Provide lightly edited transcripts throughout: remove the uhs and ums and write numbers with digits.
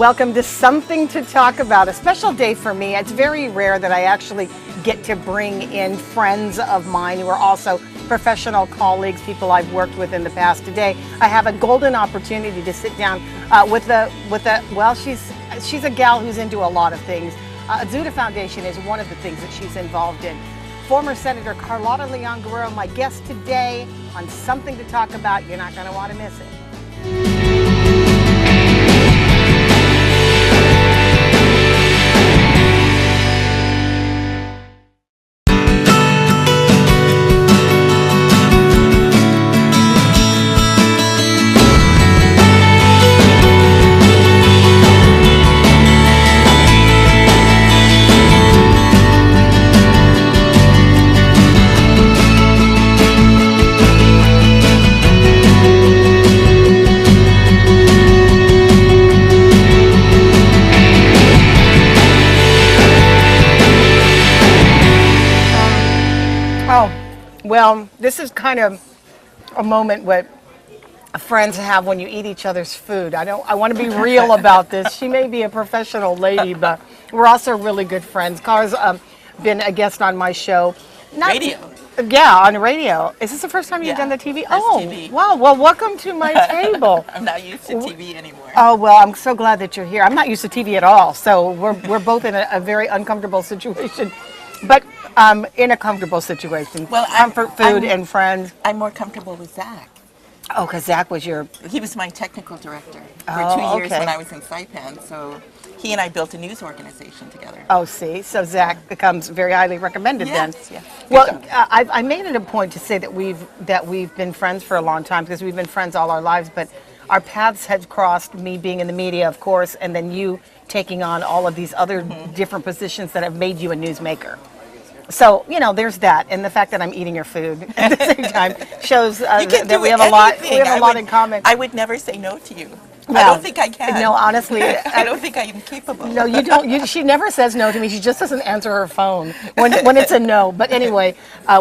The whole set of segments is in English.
Welcome to Something to Talk About, a special day for me. It's very rare that I actually get to bring in friends of mine who are also professional colleagues, people I've worked with in the past. Today, I have a golden opportunity to sit down she's a gal who's into a lot of things. Azuda Foundation is one of the things that she's involved in. Former Senator Carlota Leon Guerrero, my guest today on Something to Talk About. You're not going to want to miss it. Well, this is kind of a moment what friends have when you eat each other's food. I want to be real about this. She may be a professional lady, but we're also really good friends. Car's been a guest on my show. Radio. Yeah, on the radio. Is this the first time you've done the TV? TV. Wow. Well, welcome to my table. I'm not used to TV anymore. Oh, well, I'm so glad that you're here. I'm not used to TV at all, so we're both in a very uncomfortable situation. But in a comfortable situation. Well, comfort food and friends. I'm more comfortable with Zach. Oh, because Zach was He was my technical director for 2 years when I was in Saipan. So he and I built a news organization together. Oh, see, so Zach becomes very highly recommended then. Yes. Well, I made it a point to say that we've been friends for a long time because we've been friends all our lives. But our paths had crossed. Me being in the media, of course, and then you taking on all of these other different positions that have made you a newsmaker. So, there's that, and the fact that I'm eating your food at the same time shows that we have a lot in common. I would never say no to you. No, I don't think I can. No, honestly. I don't think I am capable. No, you don't. She never says no to me. She just doesn't answer her phone when it's a no. But anyway,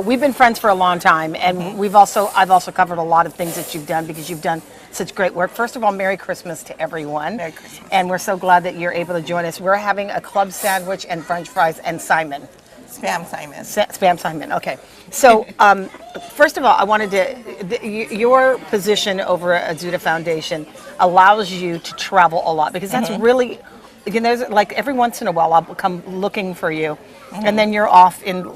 we've been friends for a long time, and I've also covered a lot of things that you've done because you've done such great work. First of all, Merry Christmas to everyone. Merry Christmas. And we're so glad that you're able to join us. We're having a club sandwich and French fries and Simon. Spam Simon. Spam Simon, okay. So, first of all, I wanted to, your position over at Azuda Foundation allows you to travel a lot because that's really, there's like every once in a while I'll come looking for you and then you're off in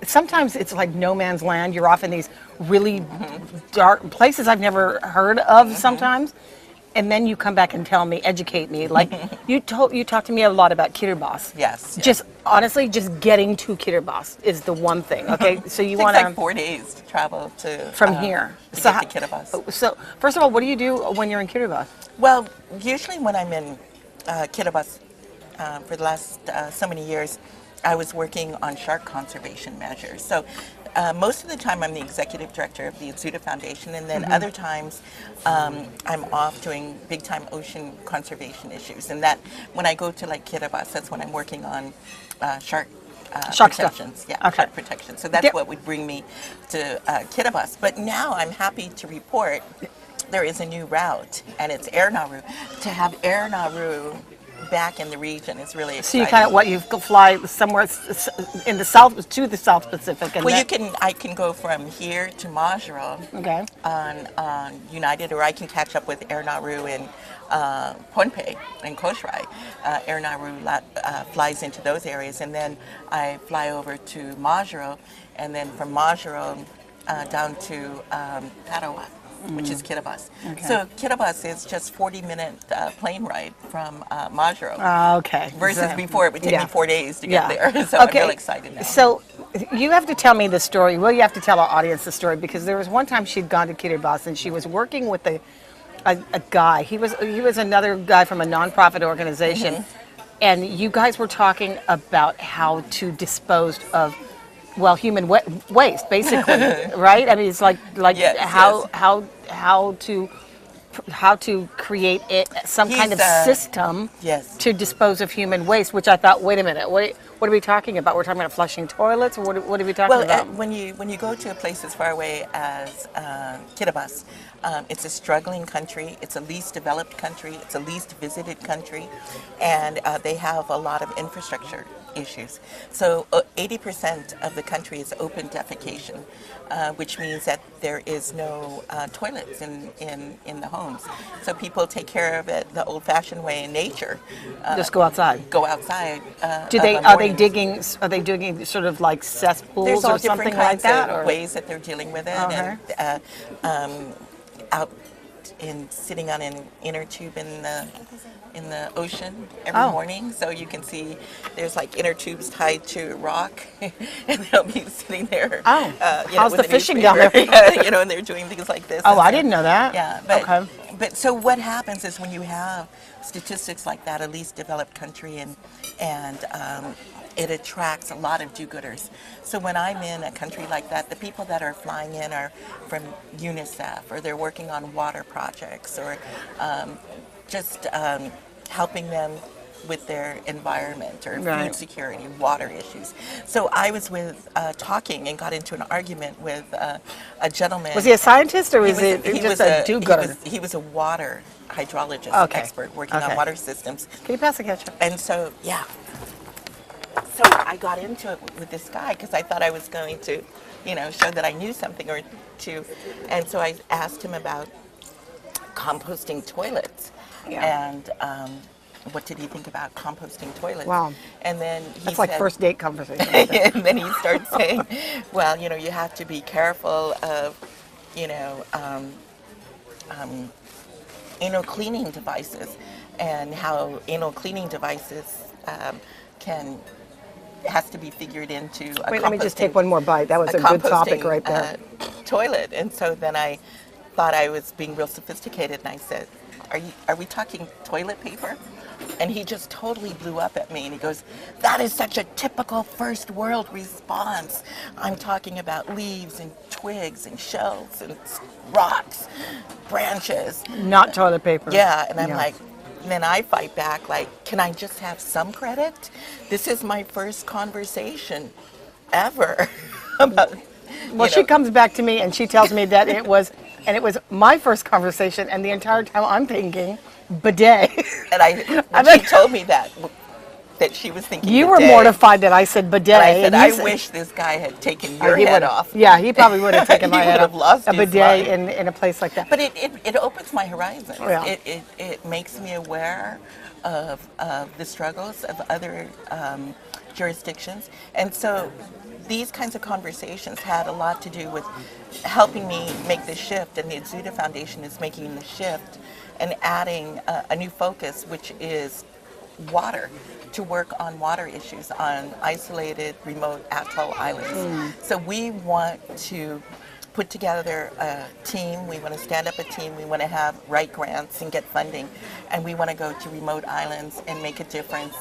sometimes it's like no man's land. You're off in these really dark places I've never heard of sometimes. And then you come back and educate me. Like you talked to me a lot about Kiribati. Yes. Just honestly, just getting to Kiribati is the one thing. Okay, so you want to like 4 days to travel from here to get to Kiribati. So first of all, what do you do when you're in Kiribati? Well, usually when I'm in Kiribati for the last so many years, I was working on shark conservation measures. So most of the time I'm the executive director of the Azuda Foundation, and then other times I'm off doing big time ocean conservation issues. And that when I go to Kiribati, that's when I'm working on shark protections. Stuff. Yeah, shark protection. So that's what would bring me to Kiribati. But now I'm happy to report there is a new route, and it's Air Nauru. To have Air Nauru back in the region is really exciting. So you fly somewhere in the south to the South Pacific. And I can go from here to Majuro on United, or I can catch up with Air Nauru in Pohnpei and Koh Samui. Air Nauru flies into those areas, and then I fly over to Majuro, and then from Majuro down to Tarawa, which is Kiribati. Okay. So Kiribati is just 40-minute plane ride from Majuro. Okay. Versus before it would take me 4 days to get there. So I'm really excited now. So you have to tell me the story. Well, you have to tell our audience the story because there was one time she'd gone to Kiribati and she was working with a guy. He was another guy from a nonprofit organization, and you guys were talking about how to dispose of human waste, basically, right? I mean, it's how to create some kind of system to dispose of human waste. Which I thought, wait a minute, What are we talking about? We're talking about flushing toilets, or what are we talking Well, about? when you go to a place as far away as Kiribati, it's a struggling country. It's a least developed country. It's a least visited country, and they have a lot of infrastructure issues. So 80% of the country is open defecation, which means that there is no toilets in the homes. So people take care of it the old-fashioned way in nature. Just go outside. Go outside. Are they digging? Are they digging sort of like cesspools There's all or something different like kinds that? of Or? ways that they're dealing with it, and out in sitting on an inner tube in the ocean every morning, so you can see there's like inner tubes tied to a rock, and they'll be sitting there. How's with the a fishing down there? newspaper, and they're doing things like this. Oh, and I so- didn't know that. Yeah, but so what happens is when you have statistics like that, a least developed country, and it attracts a lot of do-gooders. So when I'm in a country like that, the people that are flying in are from UNICEF, or they're working on water projects, or just helping them with their environment or food security, water issues. So I was talking and got into an argument with a gentleman. Was he a scientist, or was He it he just a do-gooder? He was a water hydrologist expert working on water systems. Can you pass the ketchup? And so, yeah. So I got into it with this guy because I thought I was going to, show that I knew something or two. And so I asked him about composting toilets. Yeah. And what did he think about composting toilets? Wow. And then That's like first date conversation. and then he started saying, well, you have to be careful of, anal cleaning devices, and how anal cleaning devices has to be figured into a Wait, let me just take one more bite. That was a good topic right there. Toilet. And so then I thought I was being real sophisticated, and I said, are we talking toilet paper? And he just totally blew up at me, and he goes, that is such a typical first world response. I'm talking about leaves and twigs and shells and rocks, branches. Not toilet paper. Yeah, and I'm like, then I fight back like, can I just have some credit? This is my first conversation ever about. Well, she comes back to me and she tells me that it was my first conversation, and the entire time I'm thinking bidet. And when she told me that she was thinking You bidet, were mortified that I said bidet. and I said, and you I said- wish this guy had taken your he head would've- off. Yeah, he probably would have taken my He head would have off. lost a his bidet mind. in a place like that. But it opens my horizons. Yeah. It makes me aware of the struggles of other jurisdictions. And so these kinds of conversations had a lot to do with helping me make the shift, and the Azuda Foundation is making the shift and adding a new focus, which is water, to work on water issues on isolated, remote atoll islands. So we want to put together a team. We want to stand up a team. We want to write grants and get funding, and we want to go to remote islands and make a difference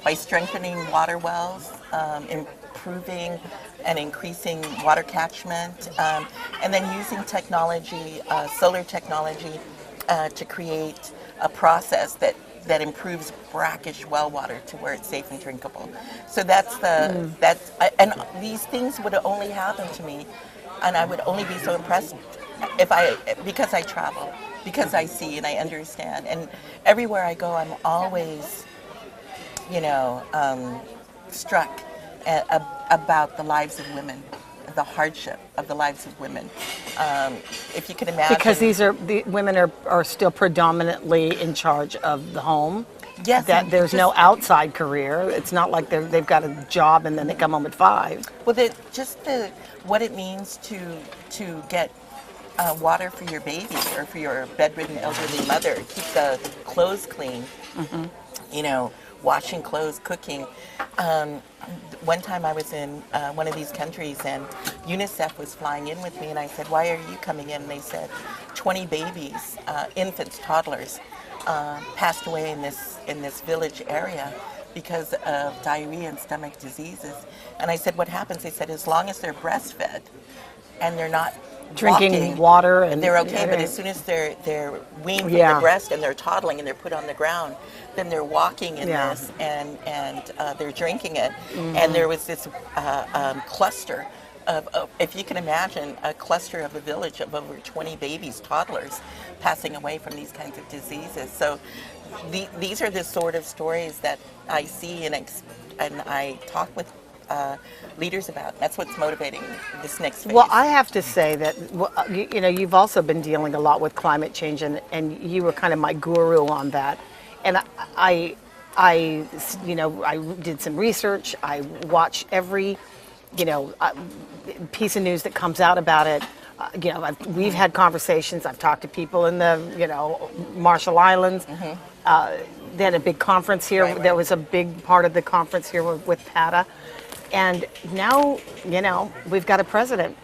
by strengthening water wells, improving and increasing water catchment, and then using technology, solar technology, to create a process that improves brackish well water to where it's safe and drinkable. So and these things would only happen to me, and I would only be so impressed because I travel, because I see and I understand, and everywhere I go, I'm always, struck about the lives of women, the hardship of the lives of women. If you can imagine, because the women are still predominantly in charge of the home. yes, That and there's just- no outside career. It's not like they've got a job and then they come home at 5. Well, what it means to get water for your baby or for your bedridden elderly mother, keep the clothes clean, washing clothes, cooking. One time I was in one of these countries, and UNICEF was flying in with me, and I said, why are you coming in? And they said 20 babies, infants, toddlers, passed away in this village area because of diarrhea and stomach diseases. And I said, what happens? They said, as long as they're breastfed and they're not drinking walking, water and they're okay. But as soon as they're weaned from Yeah. the breast and they're toddling and they're put on the ground, then they're walking in Yeah. this and they're drinking it. And there was this cluster of, if you can imagine, a cluster of a village of over 20 babies, toddlers, passing away from these kinds of diseases. So these are the sort of stories that I see and I talk with leaders about. That's what's motivating this next phase. Well, I have to say that you know, you've also been dealing a lot with climate change, and you were kind of my guru on that. And I you know, I did some research. I watch every, you know, piece of news that comes out about it. You know, we've had conversations. I've talked to people in the, you know, Marshall Islands. They had a big conference here. Right. There was a big part of the conference here with PATA. And now, you know, we've got a president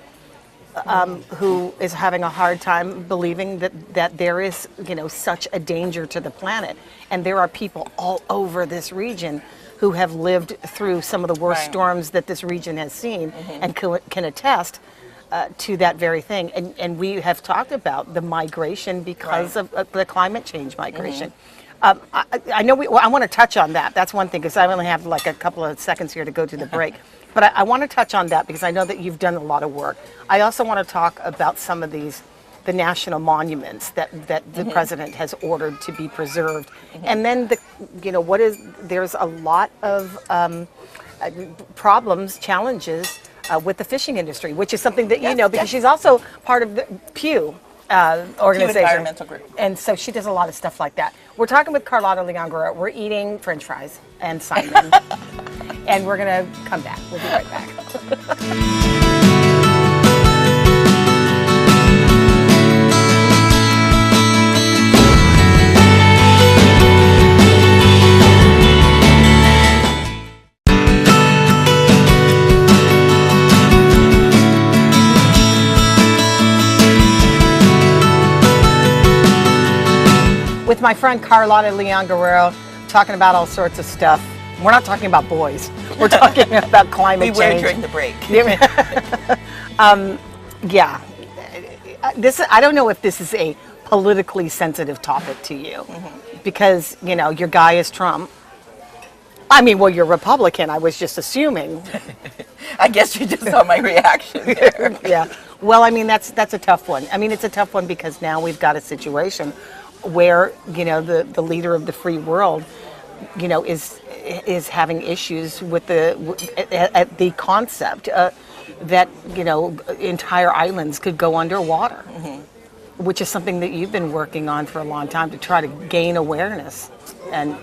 who is having a hard time believing that there is, you know, such a danger to the planet. And there are people all over this region who have lived through some of the worst Right. storms that this region has seen and can attest to that very thing. And we have talked about the migration because Right. of the climate change migration. I know I want to touch on that. That's one thing, because I only have like a couple of seconds here to go to the break. But I want to touch on that because I know that you've done a lot of work. I also want to talk about some of the national monuments that the president has ordered to be preserved. And then you know, there's a lot of problems, challenges with the fishing industry, which is something that you Yes, know, because yes. she's also part of the Pew organization. Environmental Group. And so she does a lot of stuff like that. We're talking with Carlotta Leon Guerrero. We're eating French fries and Simon. And we're going to come back. We'll be right back. With my friend Carlotta Leon Guerrero, talking about all sorts of stuff. We're not talking about boys. We're talking about climate We were change. during the break. Yeah. I don't know if this is a politically sensitive topic to you, because, you know, your guy is Trump. I mean, well, you're Republican. I was just assuming. I guess you just saw my reaction there. Yeah. Well, I mean, that's a tough one. I mean, it's a tough one because now we've got a situation where, you know, the leader of the free world, you know, is having issues with the concept that, you know, entire islands could go underwater, which is something that you've been working on for a long time to try to gain awareness, and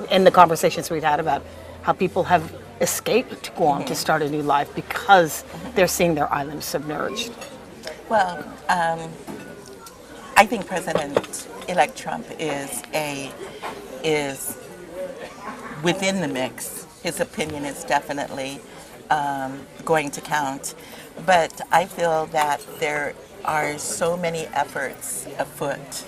in the conversations we've had about how people have escaped Guam to start a new life because they're seeing their islands submerged. Well, I think President-elect Trump is within the mix. His opinion is definitely going to count. But I feel that there are so many efforts afoot,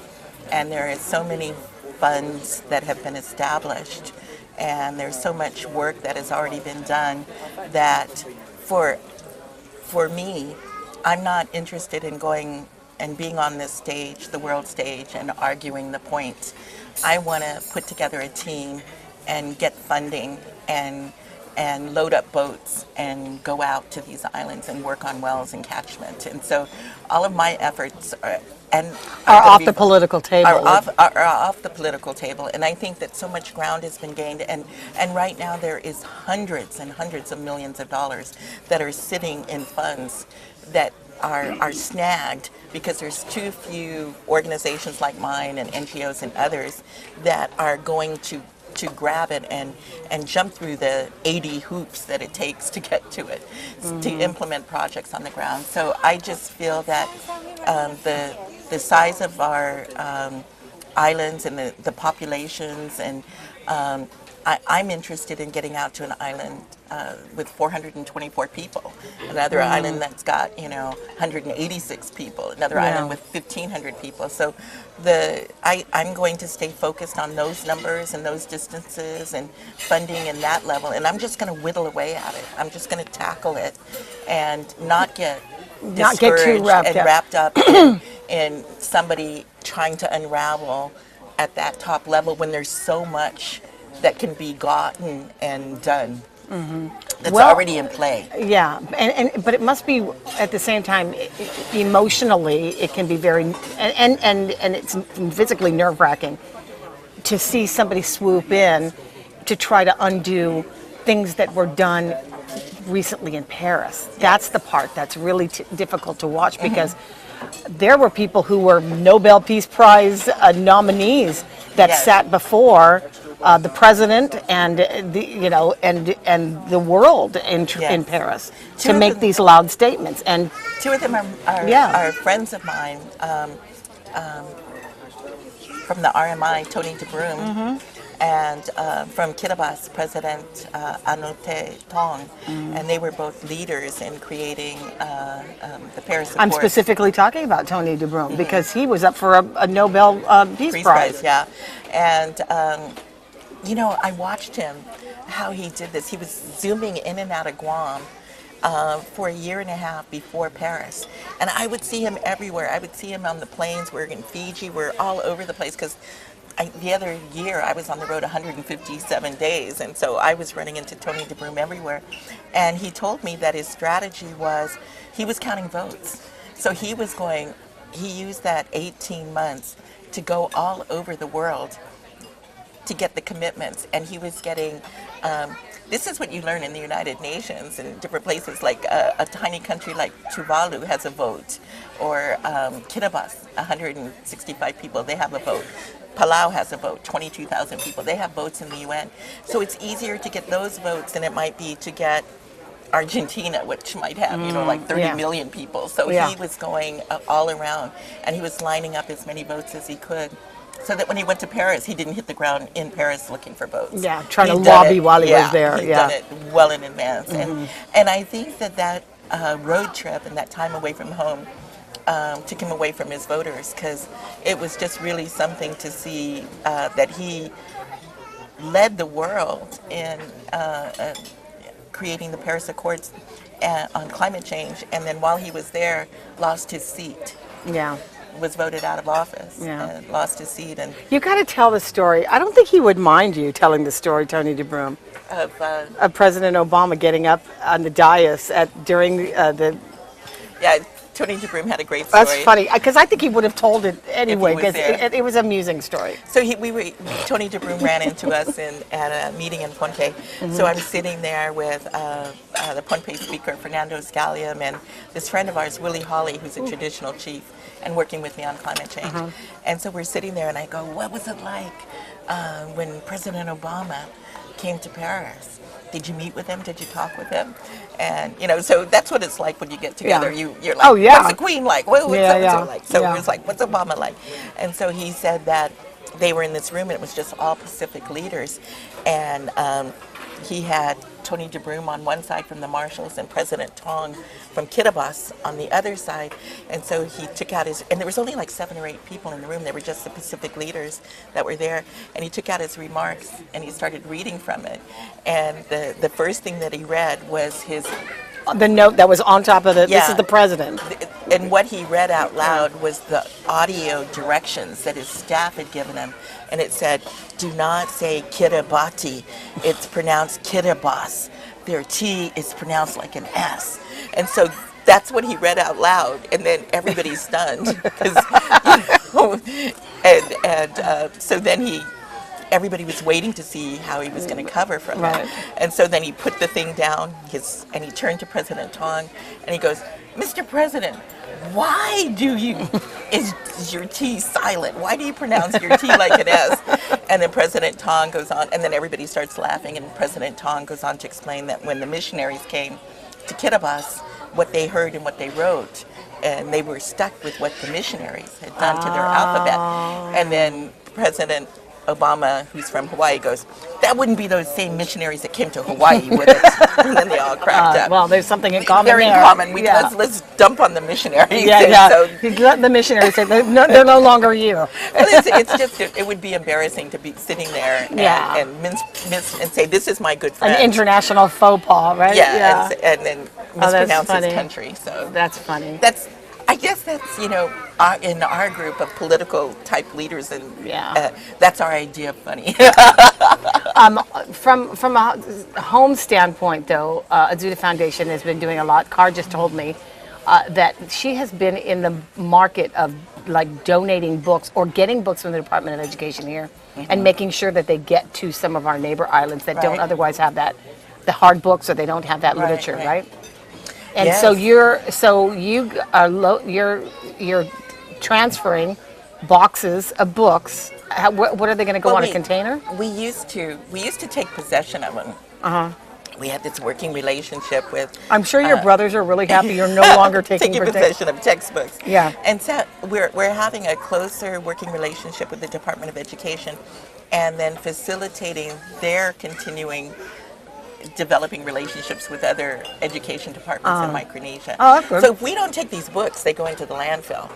and there is so many funds that have been established, and there's so much work that has already been done that for me, I'm not interested in going and being on this stage, the world stage, and arguing the points. I want to put together a team and get funding and load up boats and go out to these islands and work on wells and catchment. And so all of my efforts are Off the political table. Are off the political table. And I think that so much ground has been gained. And right now there is hundreds and hundreds of millions of dollars that are sitting in funds that are snagged because there's too few organizations like mine and NGOs and others that are going to grab it and jump through the 80 hoops that it takes to get to it, to implement projects on the ground. So I just feel that the size of our islands and the populations, and I'm interested in getting out to an island with 424 people, another island that's got 186 people, another island with 1,500 people. So I'm going to stay focused on those numbers and those distances and funding in that level, and I'm just going to whittle away at it. I'm just going to tackle it and not get Not get too discouraged wrapped up. and wrapped up in somebody trying to unravel at that top level when there's so much that can be gotten and done that's Well, already in play. Yeah, but it must be at the same time emotionally it can be very and it's physically nerve-wracking to see somebody swoop in to try to undo things that were done recently in Paris. That's the part that's really difficult to watch because there were people who were Nobel Peace Prize nominees that Yes. sat before the president and and the world in Yes. Paris Two to of make them- these loud statements. And Two of them Yeah. are friends of mine from the RMI, Tony DeBroom, and from Kiribati, President Anote Tong, and they were both leaders in creating the Paris Accord. I'm specifically talking about Tony DeBroom because he was up for a Nobel Peace Peace Prize. Prize, yeah. And, I watched him, how he did this. He was zooming in and out of Guam for a year and a half before Paris. And I would see him everywhere. I would see him on the planes. We're in Fiji. We're all over the place because the other year I was on the road 157 days. And so I was running into Tony DeBroom everywhere. And he told me that his strategy was he was counting votes. So he used that 18 months to go all over the world to get the commitments, and he was getting this is what you learn in the United Nations and different places, like a tiny country like Tuvalu has a vote, or Kiribati, 165 people, they have a vote. Palau has a vote, 22,000 people, they have votes in the UN. So it's easier to get those votes than it might be to get Argentina, which might have, like 30 yeah. million people. So Yeah. he was going all around, and he was lining up as many votes as he could, so that when he went to Paris, he didn't hit the ground in Paris looking for votes. Yeah, trying to He'd done lobby it- while he was there, He'd yeah. done it well in advance. And I think that road trip and that time away from home took him away from his voters, because it was just really something to see that he led the world in creating the Paris Accords on climate change, and then while he was there, lost his seat, Yeah. was voted out of office, Yeah. and lost his seat, and You got to tell the story. I don't think he would mind you telling the story, Tony DeBroom, of President Obama getting up on the dais during the. yeah, Tony DeBroom had a great story. That's funny because I think he would have told it anyway was because there. it was an amusing story. So Tony DeBroom ran into us at a meeting in Pohnpei. So I'm sitting there with the Pohnpei speaker, Fernando Scallium, and this friend of ours, Willie Hawley, who's a traditional chief and working with me on climate change. And so we're sitting there, and I go, what was it like when President Obama came to Paris? Did you meet with him? Did you talk with him? And, so that's what it's like when you get together. Yeah. You're like, Oh, yeah. what's the Queen like? What's Yeah, so-and-so yeah, like? So yeah. it was like, what's Obama like? And so he said that they were in this room, and it was just all Pacific leaders. And he had Tony DeBroom on one side from the Marshalls and President Tong from Kiribati on the other side. And so he took out and there was only like 7 or 8 people in the room. They were just the Pacific leaders that were there. And he took out his remarks and he started reading from it. And the first thing that he read was The note that was on top of this Yeah. is the president. and what he read out loud was the audio directions that his staff had given him. And it said, do not say Kiribati. It's pronounced Kiribati. Their T is pronounced like an S. And so that's what he read out loud. And then everybody's stunned. So then everybody was waiting to see how he was going to cover from Right. it. And so then he put the thing down, and he turned to President Tong, and he goes, Mr. President, why is your T silent? Why do you pronounce your T like an S? And then President Tong goes on, and then everybody starts laughing, and President Tong goes on to explain that when the missionaries came to Kiribati, what they heard and what they wrote, and they were stuck with what the missionaries had done to their alphabet. And then President Obama, who's from Hawaii, goes, "That wouldn't be those same missionaries that came to Hawaii with us." And then they all cracked up. Well, there's something in common Very there. common. Yeah. Let's dump on the missionaries. Yeah, And yeah. so- You let the missionaries say they're no longer you. well, it's just it would be embarrassing to be sitting there Yeah. and and say, "This is my good friend." An international faux pas, right? Yeah, and then Oh, that's mispronounce funny. his country. So That's funny. I guess that's in our group of political type leaders, and Yeah. that's our idea of funny. From a home standpoint, though, Azuda Foundation has been doing a lot. Car just told me that she has been in the market of like donating books or getting books from the Department of Education here, and making sure that they get to some of our neighbor islands that don't Right. otherwise have the hard books, or they don't have that Right, literature, right. right? And so you're transferring boxes of books. What are they going to go on a container? We used to take possession of them. We had this working relationship with. I'm sure your brothers are really happy you're no longer taking possession of textbooks. Yeah. And so we're having a closer working relationship with the Department of Education, and then facilitating their continuing developing relationships with other education departments in Micronesia. Oh, that's good. So if we don't take these books, they go into the landfill.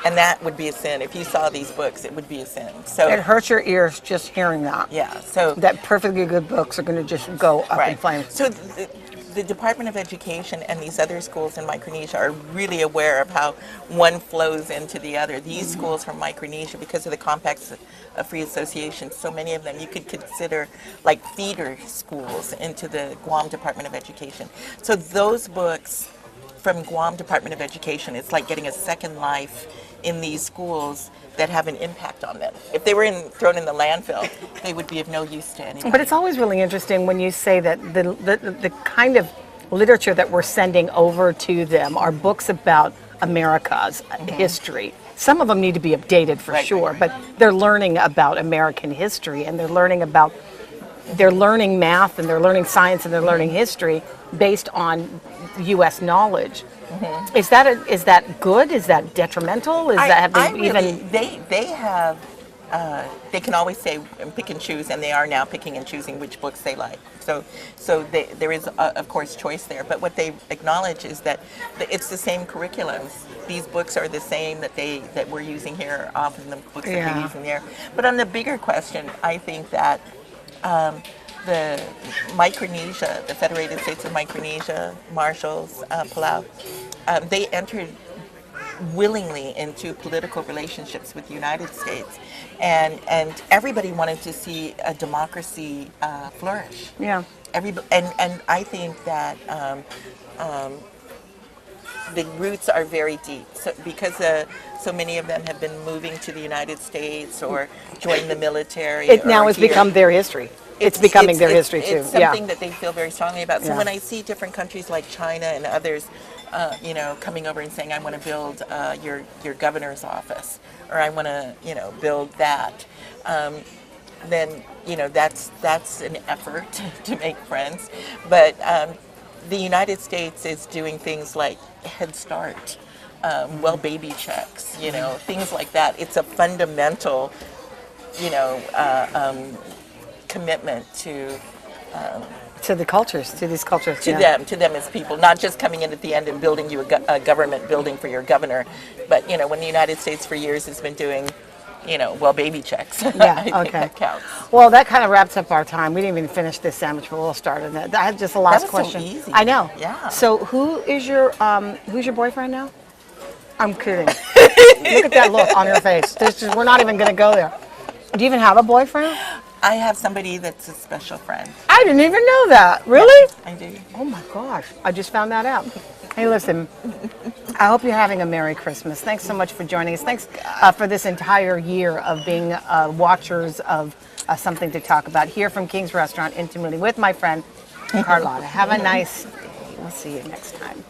And that would be a sin. If you saw these books, it would be a sin. So It hurts your ears just hearing that. yeah, so That perfectly good books are going to just go up in right. flames. So the Department of Education and these other schools in Micronesia are really aware of how one flows into the other. These schools from Micronesia, because of the compacts of free association, so many of them you could consider like feeder schools into the Guam Department of Education. So those books from Guam Department of Education, it's like getting a second life in these schools that have an impact on them. If they were thrown in the landfill, they would be of no use to anyone. But it's always really interesting when you say that the kind of literature that we're sending over to them are books about America's history. Some of them need to be updated for Right, sure, right, but they're learning about American history, and they're learning math, and they're learning science, and they're learning history based on U.S. knowledge. Is that good? Is that detrimental? They can always say and pick and choose, and they are now picking and choosing which books they like. So there is of course choice there. But what they acknowledge is that it's the same curriculums. These books are the same that we're using here, often the books that they're using there. But on the bigger question, I think that the Micronesia, the Federated States of Micronesia, Marshalls, Palau, they entered willingly into political relationships with the United States, and everybody wanted to see a democracy flourish. Yeah. And I think that the roots are very deep. So because so many of them have been moving to the United States or joined the military. It now or has here. become their history. It's becoming their history too. It's something that they feel very strongly about. So Yeah. when I see different countries like China and others, coming over and saying, "I want to build your governor's office," or "I want to, build that," then that's an effort to make friends. But the United States is doing things like Head Start, well baby checks, things like that. It's a fundamental, commitment to To these cultures. to them as people, not just coming in at the end and building you a government building for your governor, but when the United States for years has been doing, well baby checks. I Yeah, think okay. that counts. Well, that kind of wraps up our time. We didn't even finish this sandwich, but we'll start on that. I had just a last was so question. easy. I know. Yeah. So who's your boyfriend now? I'm kidding. Look at that look on your face. We're not even going to go there. Do you even have a boyfriend? I have somebody that's a special friend. I didn't even know that. Really? I do. Oh my gosh. I just found that out. Hey, listen, I hope you're having a Merry Christmas. Thanks so much for joining us. Thanks for this entire year of being watchers of Something to Talk About here from King's Restaurant in Tamuini with my friend Carlotta. Have a nice day. We'll see you next time.